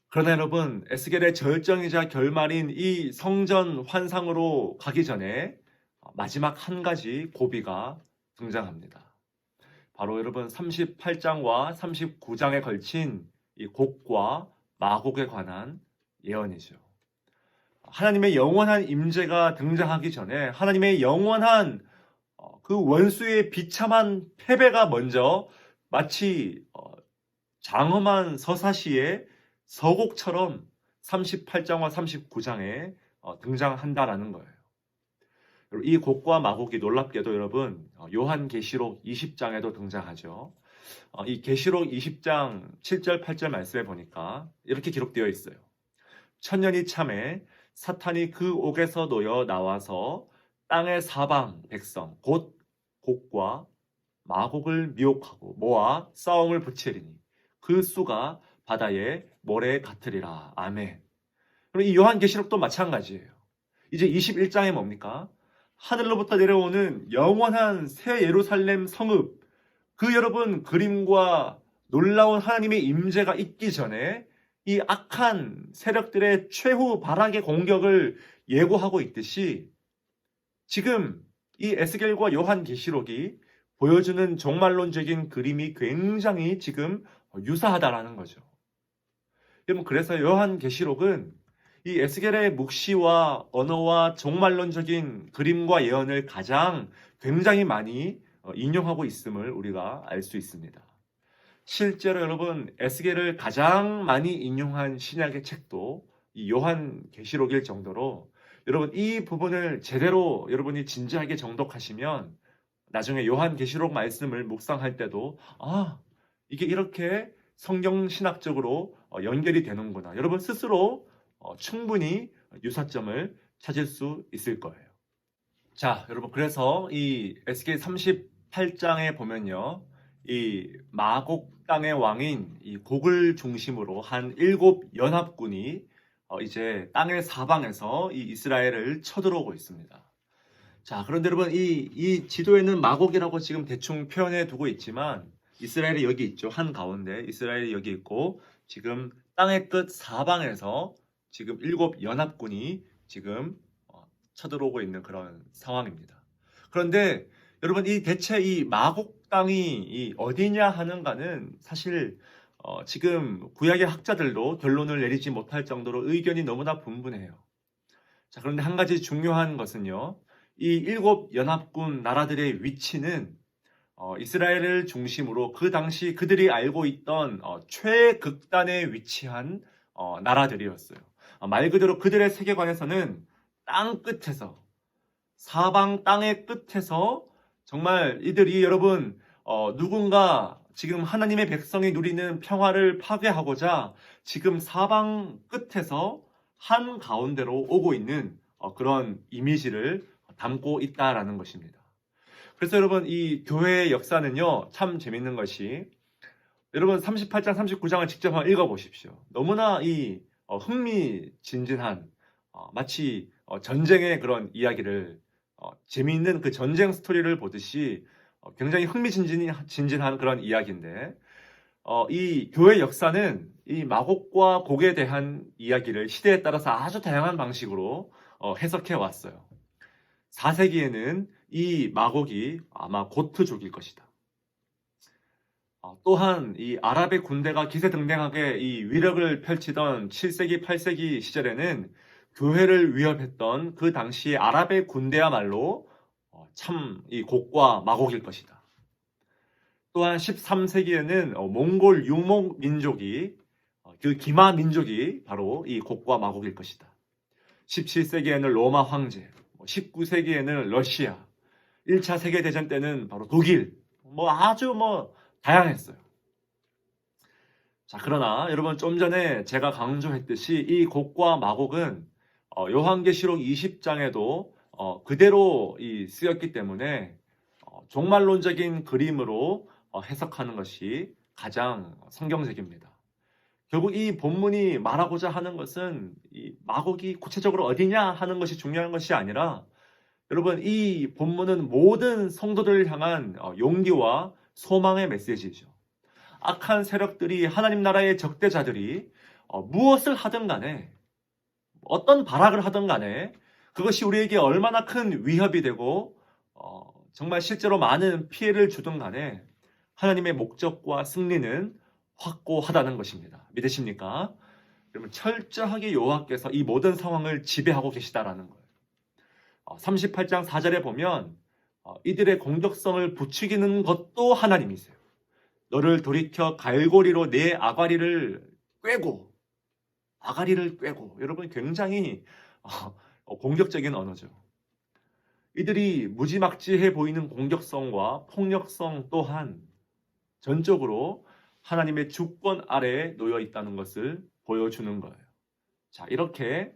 그러나 여러분, 에스겔의 절정이자 결말인 이 성전 환상으로 가기 전에 마지막 한 가지 고비가 등장합니다. 바로 여러분 38장과 39장에 걸친 이 곡과 마곡에 관한 예언이죠. 하나님의 영원한 임재가 등장하기 전에 하나님의 영원한 그 원수의 비참한 패배가 먼저 마치 장엄한 서사시의 서곡처럼 38장과 39장에 등장한다라는 거예요. 이 곡과 마곡이 놀랍게도 여러분 요한계시록 20장에도 등장하죠. 이 계시록 20장 7절 8절 말씀에 보니까 이렇게 기록되어 있어요. 천년이 참에 사탄이 그 옥에서 놓여 나와서 땅의 사방 백성 곧 곡과 마곡을 미혹하고 모아 싸움을 붙이리니 그 수가 바다의 모래 같으리라. 아멘. 그럼 이 요한계시록도 마찬가지예요. 이제 21장에 뭡니까? 하늘로부터 내려오는 영원한 새 예루살렘 성읍, 그 여러분 그림과 놀라운 하나님의 임재가 있기 전에 이 악한 세력들의 최후 발악의 공격을 예고하고 있듯이 지금 이 에스겔과 요한계시록이 보여주는 종말론적인 그림이 굉장히 지금 유사하다라는 거죠. 여러분, 그래서 요한계시록은 이 에스겔의 묵시와 언어와 종말론적인 그림과 예언을 굉장히 많이 인용하고 있음을 우리가 알 수 있습니다. 실제로 여러분 에스겔을 가장 많이 인용한 신약의 책도 이 요한계시록일 정도로 여러분 이 부분을 제대로 여러분이 진지하게 정독하시면 나중에 요한계시록 말씀을 묵상할 때도 이게 이렇게 성경신학적으로 연결이 되는구나. 여러분 스스로 충분히 유사점을 찾을 수 있을 거예요. 자, 여러분 그래서 이 에스겔 38장에 보면요. 이 마곡 땅의 왕인 이 곡을 중심으로 한 7연합군이 이제 땅의 사방에서 이 이스라엘을 쳐들어오고 있습니다. 자, 그런데 여러분 이 지도에는 마곡이라고 지금 대충 표현해 두고 있지만 이스라엘이 여기 있죠. 한가운데 이스라엘이 여기 있고 지금 땅의 끝 사방에서 지금 7연합군이 지금 쳐들어오고 있는 그런 상황입니다. 그런데 여러분 대체 이 마곡 땅이 어디냐 하는가는 사실 지금 구약의 학자들도 결론을 내리지 못할 정도로 의견이 너무나 분분해요. 자, 그런데 한 가지 중요한 것은요. 이 7연합군 나라들의 위치는 이스라엘을 중심으로 그 당시 그들이 알고 있던 최극단에 위치한 나라들이었어요. 말 그대로 그들의 세계관에서는 땅 끝에서, 사방 땅의 끝에서 정말 이들이 여러분 누군가 지금 하나님의 백성이 누리는 평화를 파괴하고자 지금 사방 끝에서 한 가운데로 오고 있는 그런 이미지를 담고 있다라는 것입니다. 그래서 여러분 이 교회의 역사는요 참 재밌는 것이 여러분 38장 39장을 직접 한번 읽어보십시오. 너무나 이 흥미진진한 마치 전쟁의 그런 이야기를 재미있는 그 전쟁 스토리를 보듯이 굉장히 흥미진진한 그런 이야기인데 이 교회 역사는 이 마곡과 곡에 대한 이야기를 시대에 따라서 아주 다양한 방식으로 해석해 왔어요. 4세기에는 이 마곡이 아마 고트족일 것이다. 또한 이 아랍의 군대가 기세등등하게 이 위력을 펼치던 7세기, 8세기 시절에는 교회를 위협했던 그 당시 아랍의 군대야말로 참 이 곡과 마곡일 것이다. 또한 13세기에는 몽골 유목 민족이 그 기마 민족이 바로 이 곡과 마곡일 것이다. 17세기에는 로마 황제, 19세기에는 러시아, 1차 세계대전 때는 바로 독일, 아주 다양했어요. 자, 그러나 여러분 좀 전에 제가 강조했듯이 이 곡과 마곡은 요한계시록 20장에도 그대로 쓰였기 때문에 종말론적인 그림으로 해석하는 것이 가장 성경적입니다. 결국 이 본문이 말하고자 하는 것은 이 마곡이 구체적으로 어디냐 하는 것이 중요한 것이 아니라 여러분 이 본문은 모든 성도들을 향한 용기와 소망의 메시지죠. 악한 세력들이 하나님 나라의 적대자들이 무엇을 하든 간에 어떤 발악을 하든 간에 그것이 우리에게 얼마나 큰 위협이 되고 정말 실제로 많은 피해를 주든 간에 하나님의 목적과 승리는 확고하다는 것입니다. 믿으십니까? 여러분 철저하게 여호와께서 이 모든 상황을 지배하고 계시다라는 거예요. 38장 4절에 보면 이들의 공격성을 부추기는 것도 하나님이세요. 너를 돌이켜 갈고리로 내 아가리를 꿰고 여러분 굉장히 공격적인 언어죠. 이들이 무지막지해 보이는 공격성과 폭력성 또한 전적으로 하나님의 주권 아래에 놓여 있다는 것을 보여주는 거예요. 자, 이렇게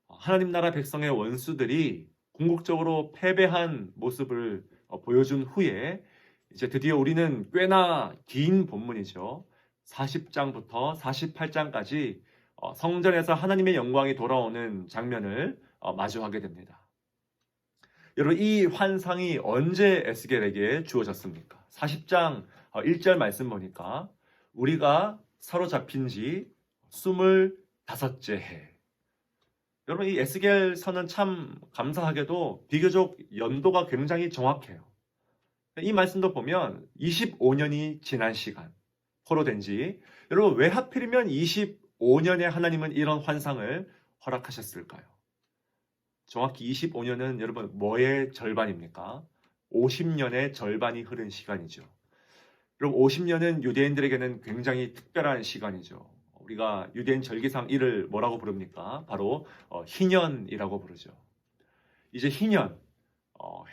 하나님 나라 백성의 원수들이 궁극적으로 패배한 모습을 보여준 후에 이제 드디어 우리는 꽤나 긴 본문이죠. 40장부터 48장까지 성전에서 하나님의 영광이 돌아오는 장면을 마주하게 됩니다. 여러분 이 환상이 언제 에스겔에게 주어졌습니까? 40장 1절 말씀 보니까 우리가 사로잡힌 지 25째 해. 여러분 이 에스겔서는 참 감사하게도 비교적 연도가 굉장히 정확해요. 이 말씀도 보면 25년이 지난 시간 포로된 지 여러분 왜 하필이면 25년에 하나님은 이런 환상을 허락하셨을까요? 정확히 25년은 여러분 뭐의 절반입니까? 50년의 절반이 흐른 시간이죠. 여러분 50년은 유대인들에게는 굉장히 특별한 시간이죠. 우리가 유대인 절기상 이를 뭐라고 부릅니까? 바로 희년이라고 부르죠. 이제 희년,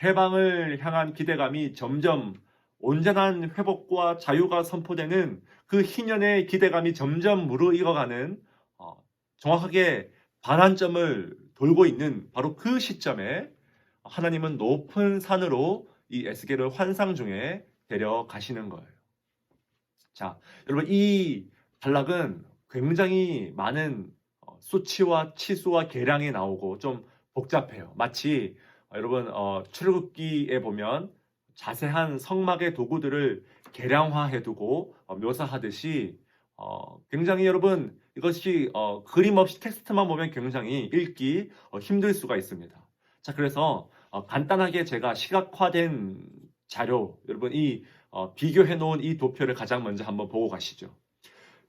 해방을 향한 기대감이 점점 온전한 회복과 자유가 선포되는 그 희년의 기대감이 점점 무르익어가는 정확하게 반환점을 돌고 있는 바로 그 시점에 하나님은 높은 산으로 이 에스겔을 환상 중에 데려가시는 거예요. 자, 여러분 이 단락은 굉장히 많은 수치와 치수와 계량이 나오고 좀 복잡해요. 마치 여러분 출애굽기에 보면 자세한 성막의 도구들을 계량화해두고 묘사하듯이 굉장히 여러분 이것이 그림 없이 텍스트만 보면 굉장히 읽기 힘들 수가 있습니다. 자, 그래서 간단하게 제가 시각화된 자료 여러분 이 비교해 놓은 이 도표를 가장 먼저 한번 보고 가시죠.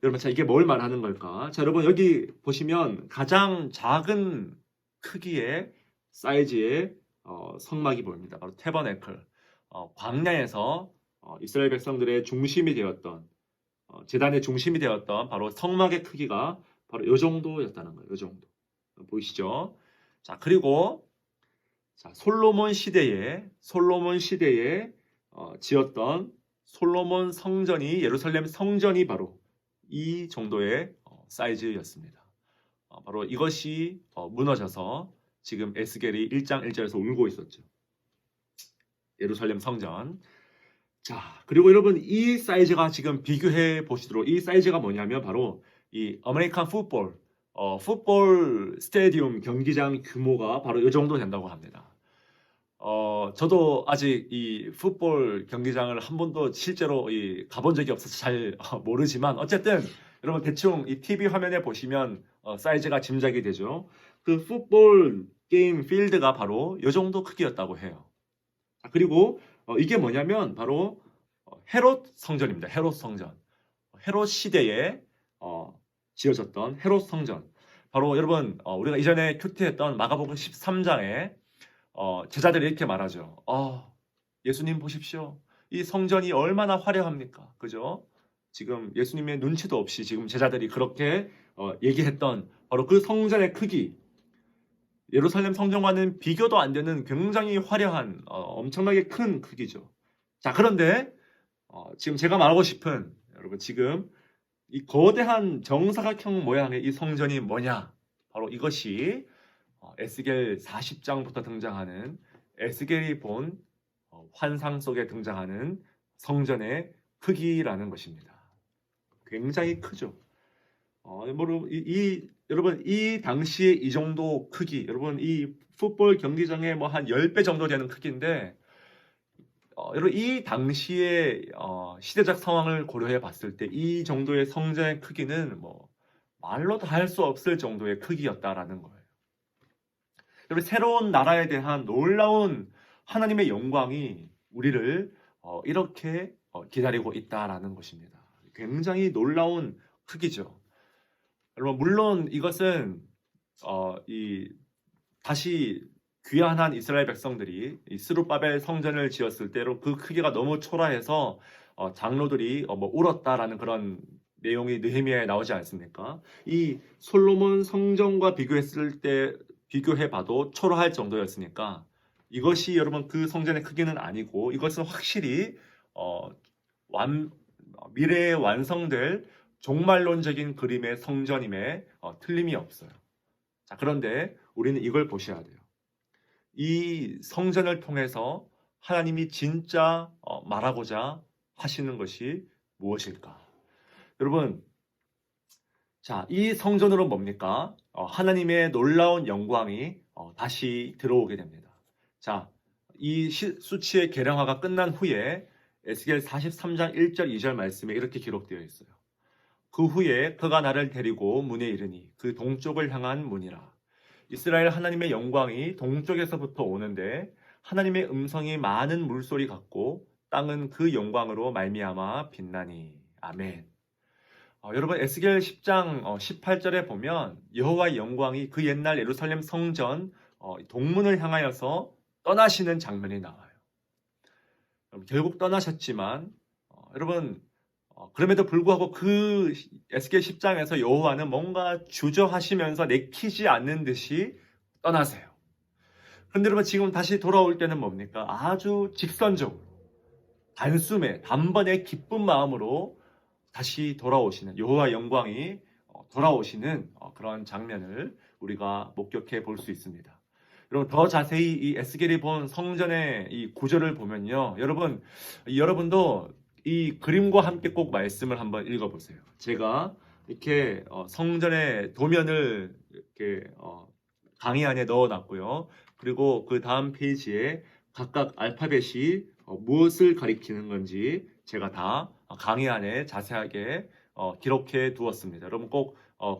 여러분 자 이게 뭘 말하는 걸까? 자 여러분 여기 보시면 가장 작은 크기의 사이즈의 성막이 보입니다. 바로 태버네클. 광야에서 이스라엘 백성들의 중심이 되었던 제단의 중심이 되었던 바로 성막의 크기가 바로 이 정도였다는 거예요. 이 정도. 보이시죠? 자, 그리고 자, 솔로몬 시대에 지었던 솔로몬 성전이 예루살렘 성전이 바로 이 정도의 사이즈였습니다. 바로 이것이 무너져서 지금 에스겔이 1장 1절에서 울고 있었죠. 예루살렘 성전. 자, 그리고 여러분 이 사이즈가 지금 비교해 보시도록 이 사이즈가 뭐냐면 바로 이 아메리칸 풋볼 스테디움 경기장 규모가 바로 이 정도 된다고 합니다. 저도 아직 이 풋볼 경기장을 한 번도 실제로 가본 적이 없어서 잘 모르지만 어쨌든 여러분 대충 이 TV 화면에 보시면 사이즈가 짐작이 되죠. 그 풋볼 게임 필드가 바로 이 정도 크기였다고 해요. 그리고 이게 뭐냐면 바로 헤롯 성전입니다. 헤롯 성전. 헤롯 시대에 지어졌던 헤롯 성전. 바로 여러분 우리가 이전에 큐티했던 마가복음 13장에 제자들이 이렇게 말하죠. 예수님 보십시오. 이 성전이 얼마나 화려합니까? 그죠? 지금 예수님의 눈치도 없이 지금 제자들이 그렇게 얘기했던 바로 그 성전의 크기, 예루살렘 성전과는 비교도 안 되는 굉장히 화려한 엄청나게 큰 크기죠. 자, 그런데 지금 제가 말하고 싶은 여러분 지금 이 거대한 정사각형 모양의 이 성전이 뭐냐? 바로 이것이 에스겔 40장부터 등장하는 에스겔이 본 환상 속에 등장하는 성전의 크기라는 것입니다. 굉장히 크죠. 여러분 이 당시에 이 정도 크기, 여러분 이 풋볼 경기장의 뭐 한 10배 정도 되는 크기인데 여러분 이 당시의 시대적 상황을 고려해 봤을 때 이 정도의 성전의 크기는 뭐 말로 다 할 수 없을 정도의 크기였다라는 거예요. 여러분 새로운 나라에 대한 놀라운 하나님의 영광이 우리를 이렇게 기다리고 있다라는 것입니다. 굉장히 놀라운 크기죠. 여러분 물론 이것은 다시 귀환한 이스라엘 백성들이 이 스룹바벨 성전을 지었을 때로 그 크기가 너무 초라해서 장로들이 뭐 울었다라는 그런 내용이 느헤미야에 나오지 않습니까? 이 솔로몬 성전과 비교해봐도 초라할 정도였으니까 이것이 여러분 그 성전의 크기는 아니고 이것은 확실히 미래에 완성될 종말론적인 그림의 성전임에 틀림이 없어요. 자, 그런데 우리는 이걸 보셔야 돼요. 이 성전을 통해서 하나님이 진짜 말하고자 하시는 것이 무엇일까? 여러분, 자, 이 성전으로 뭡니까? 하나님의 놀라운 영광이 다시 들어오게 됩니다. 자, 이 수치의 계량화가 끝난 후에 에스겔 43장 1절 2절 말씀에 이렇게 기록되어 있어요. 그 후에 그가 나를 데리고 문에 이르니 그 동쪽을 향한 문이라. 이스라엘 하나님의 영광이 동쪽에서부터 오는데 하나님의 음성이 많은 물소리 같고 땅은 그 영광으로 말미암아 빛나니. 아멘. 여러분 에스겔 10장 18절에 보면 여호와의 영광이 그 옛날 예루살렘 성전 동문을 향하여서 떠나시는 장면이 나와요. 결국 떠나셨지만 여러분 그럼에도 불구하고 그 에스겔 10장에서 여호와는 뭔가 주저하시면서 내키지 않는 듯이 떠나세요. 그런데 여러분 지금 다시 돌아올 때는 뭡니까? 아주 직선적으로 단숨에 단번에 기쁜 마음으로 다시 돌아오시는 여호와 영광이 돌아오시는 그런 장면을 우리가 목격해 볼 수 있습니다. 여러분 더 자세히 이 에스겔이 본 성전의 이 구절을 보면요, 여러분도 이 그림과 함께 꼭 말씀을 한번 읽어보세요. 제가 이렇게 성전의 도면을 이렇게 강의 안에 넣어놨고요. 그리고 그 다음 페이지에 각각 알파벳이 무엇을 가리키는 건지 제가 다 강의 안에 자세하게 기록해 두었습니다. 여러분 꼭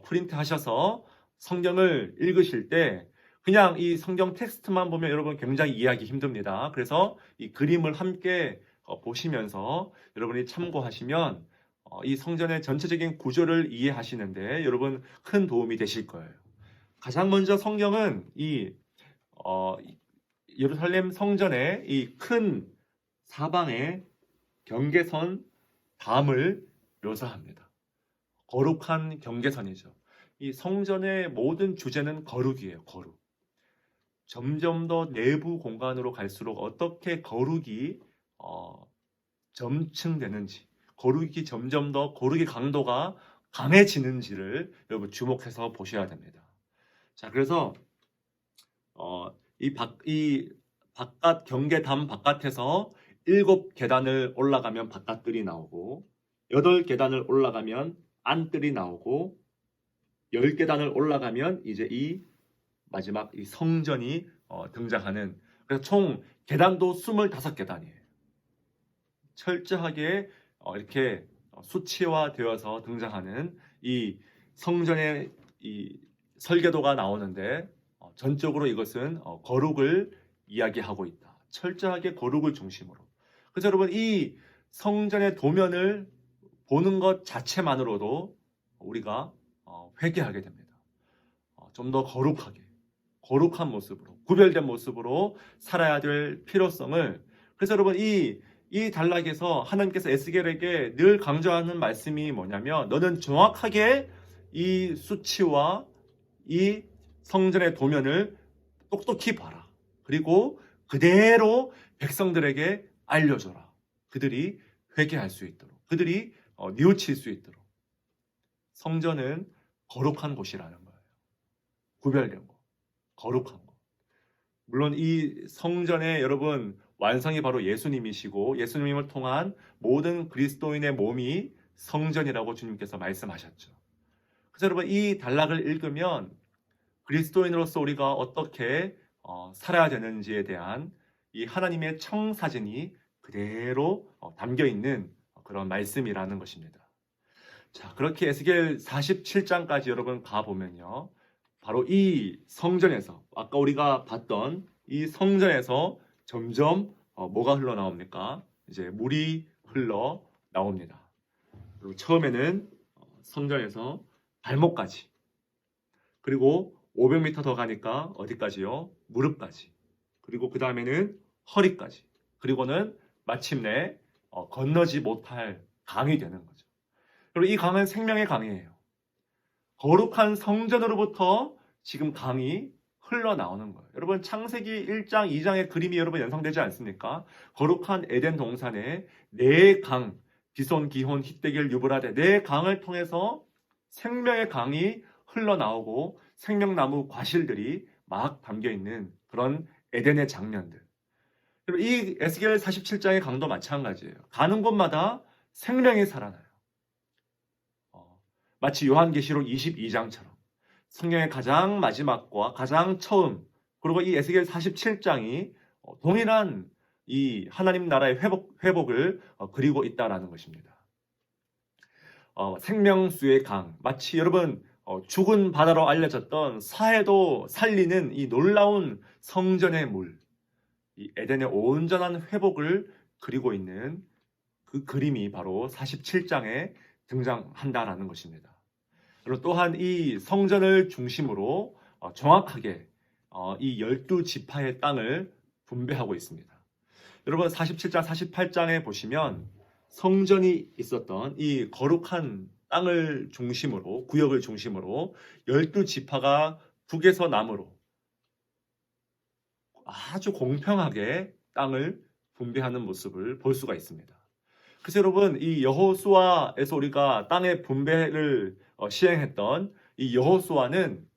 프린트 하셔서 성경을 읽으실 때 그냥 이 성경 텍스트만 보면 여러분 굉장히 이해하기 힘듭니다. 그래서 이 그림을 함께 보시면서 여러분이 참고하시면 이 성전의 전체적인 구조를 이해하시는데 여러분 큰 도움이 되실 거예요. 가장 먼저 성경은 이 예루살렘 성전의 이 큰 사방의 경계선 담을 묘사합니다. 거룩한 경계선이죠. 이 성전의 모든 주제는 거룩이에요. 거룩. 점점 더 내부 공간으로 갈수록 어떻게 거룩이 점층되는지, 점점 더 거룩의 강도가 강해지는지를 여러분 주목해서 보셔야 됩니다. 자, 그래서 이 바깥 경계담 바깥에서 7계단을 올라가면 바깥뜰이 나오고 8계단을 올라가면 안뜰이 나오고 10계단을 올라가면 이제 이 마지막 이 성전이 등장하는, 그래서 총 계단도 25계단이에요. 철저하게 이렇게 수치화되어서 등장하는 이 성전의 이 설계도가 나오는데 전적으로 이것은 거룩을 이야기하고 있다. 철저하게 거룩을 중심으로. 그래서 여러분 이 성전의 도면을 보는 것 자체만으로도 우리가 회개하게 됩니다. 좀 더 거룩한 모습으로, 구별된 모습으로 살아야 될 필요성을, 그래서 여러분 이 단락에서 하나님께서 에스겔에게 늘 강조하는 말씀이 뭐냐면, 너는 정확하게 이 수치와 이 성전의 도면을 똑똑히 봐라. 그리고 그대로 백성들에게 알려줘라. 그들이 회개할 수 있도록, 그들이 뉘우칠 수 있도록. 성전은 거룩한 곳이라는 거예요. 구별된 곳, 거룩한 곳. 물론 이 성전의 여러분 완성이 바로 예수님이시고, 예수님을 통한 모든 그리스도인의 몸이 성전이라고 주님께서 말씀하셨죠. 그래서 여러분 이 단락을 읽으면 그리스도인으로서 우리가 어떻게 살아야 되는지에 대한 이 하나님의 청사진이 그대로 담겨 있는 그런 말씀이라는 것입니다. 자, 그렇게 에스겔 47장까지 여러분 가보면요, 바로 이 성전에서, 아까 우리가 봤던 이 성전에서 점점 뭐가 흘러나옵니까? 이제 물이 흘러나옵니다. 그리고 처음에는 성전에서 발목까지, 그리고 500m 더 가니까 어디까지요? 무릎까지. 그리고 그 다음에는 허리까지. 그리고는 마침내 건너지 못할 강이 되는 거죠. 그리고 이 강은 생명의 강이에요. 거룩한 성전으로부터 지금 강이 흘러나오는 거예요. 여러분 창세기 1장, 2장의 그림이 여러분 연상되지 않습니까? 거룩한 에덴 동산에 네 강, 비손, 기혼, 히데겔, 유브라데 네 강을 통해서 생명의 강이 흘러나오고 생명나무 과실들이 막 담겨있는 그런 에덴의 장면들. 이 에스겔 47장의 강도 마찬가지예요. 가는 곳마다 생명이 살아나요. 마치 요한계시록 22장처럼 성경의 가장 마지막과 가장 처음, 그리고 이 에스겔 47장이 동일한 이 하나님 나라의 회복을 그리고 있다라는 것입니다. 생명수의 강, 마치 여러분 죽은 바다로 알려졌던 사해도 살리는 이 놀라운 성전의 물, 이 에덴의 온전한 회복을 그리고 있는 그 그림이 바로 47장에 등장한다라는 것입니다. 그리고 또한 이 성전을 중심으로 정확하게 이 12지파의 땅을 분배하고 있습니다. 여러분 47장, 48장에 보시면 성전이 있었던 이 거룩한 땅을 중심으로, 구역을 중심으로 12지파가 북에서 남으로 아주 공평하게 땅을 분배하는 모습을 볼 수가 있습니다. 그래서 여러분 이 여호수아에서 우리가 땅의 분배를 시행했던 이 여호수아는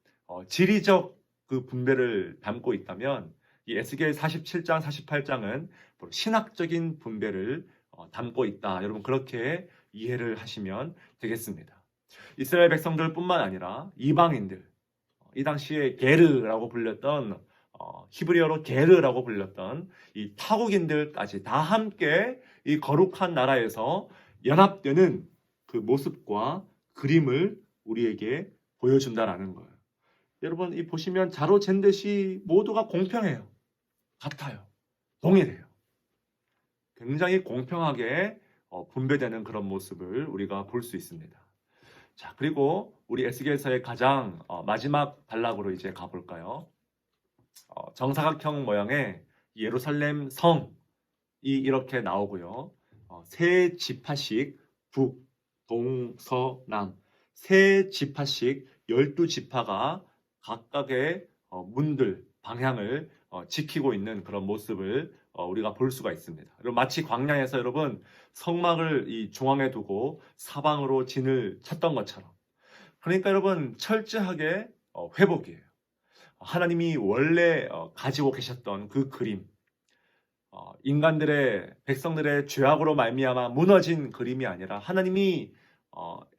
지리적 그 분배를 담고 있다면, 이 에스겔 47장, 48장은 신학적인 분배를 담고 있다. 여러분 그렇게 이해를 하시면 되겠습니다. 이스라엘 백성들뿐만 아니라 이방인들, 이 당시에 게르라고 불렸던 히브리어로 게르라고 불렸던 이 타국인들까지 다 함께 이 거룩한 나라에서 연합되는 그 모습과 그림을 우리에게 보여준다라는 거예요. 여러분 이 보시면 자로 잰 듯이 모두가 공평해요. 같아요. 동일해요. 굉장히 공평하게 분배되는 그런 모습을 우리가 볼 수 있습니다. 자, 그리고 우리 에스겔서의 가장 마지막 단락으로 이제 가볼까요? 정사각형 모양의 예루살렘 성이 이렇게 나오고요. 세 지파씩 북, 동, 서, 남, 세 지파씩 12지파가 각각의 문들, 방향을 지키고 있는 그런 모습을 우리가 볼 수가 있습니다. 그리고 마치 광야에서 여러분 성막을 이 중앙에 두고 사방으로 진을 쳤던 것처럼, 그러니까 여러분 철저하게 회복이에요. 하나님이 원래 가지고 계셨던 그 그림, 인간들의, 백성들의 죄악으로 말미암아 무너진 그림이 아니라 하나님이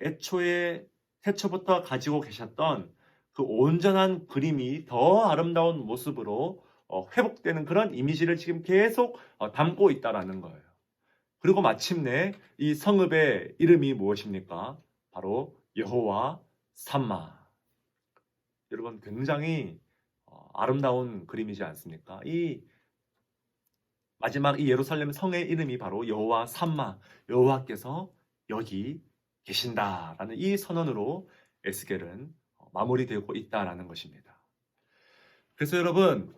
애초에 태초부터 가지고 계셨던 그 온전한 그림이 더 아름다운 모습으로 회복되는 그런 이미지를 지금 계속 담고 있다라는 거예요. 그리고 마침내 이 성읍의 이름이 무엇입니까? 바로 여호와 삼마. 여러분 굉장히 아름다운 그림이지 않습니까? 이 마지막 이 예루살렘 성의 이름이 바로 여호와 삼마, 여호와께서 여기 계신다라는 이 선언으로 에스겔은 마무리되고 있다라는 것입니다. 그래서 여러분,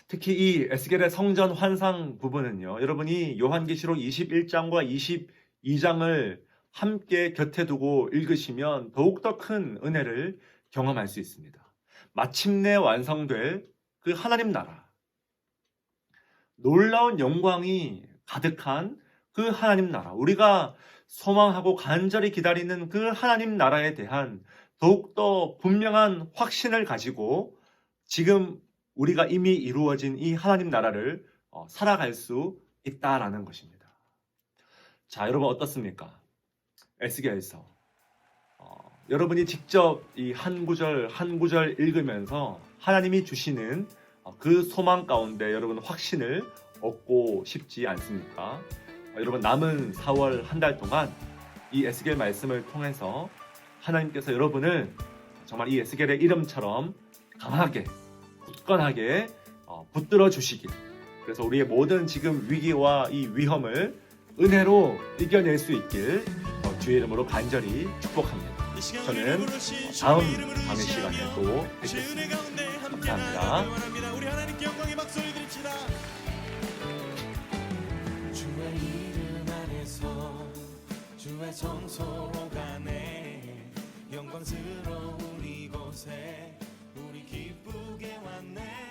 특히 이 에스겔의 성전 환상 부분은요, 여러분이 요한계시록 21장과 22장을 함께 곁에 두고 읽으시면 더욱더 큰 은혜를 경험할 수 있습니다. 마침내 완성될 그 하나님 나라, 놀라운 영광이 가득한 그 하나님 나라, 우리가 소망하고 간절히 기다리는 그 하나님 나라에 대한 더욱더 분명한 확신을 가지고 지금 우리가 이미 이루어진 이 하나님 나라를 살아갈 수 있다라는 것입니다. 자, 여러분 어떻습니까? 에스겔서 여러분이 직접 이 한 구절 한 구절 읽으면서 하나님이 주시는 그 소망 가운데 여러분 확신을 얻고 싶지 않습니까? 여러분 남은 4월 한 달 동안 이 에스겔 말씀을 통해서 하나님께서 여러분을 정말 이 에스겔의 이름처럼 강하게 굳건하게 붙들어 주시길, 그래서 우리의 모든 지금 위기와 이 위험을 은혜로 이겨낼 수 있길 주의 이름으로 간절히 축복합니다. 저는 다음 강의 시간에 또 뵙겠습니다. 감사합니다. 우리 하나님께 영광의 박수 드립시다. 주의 이름 안에서 주의 성소로 가네, 영광스러운 이곳에 우리 기쁘게 왔네.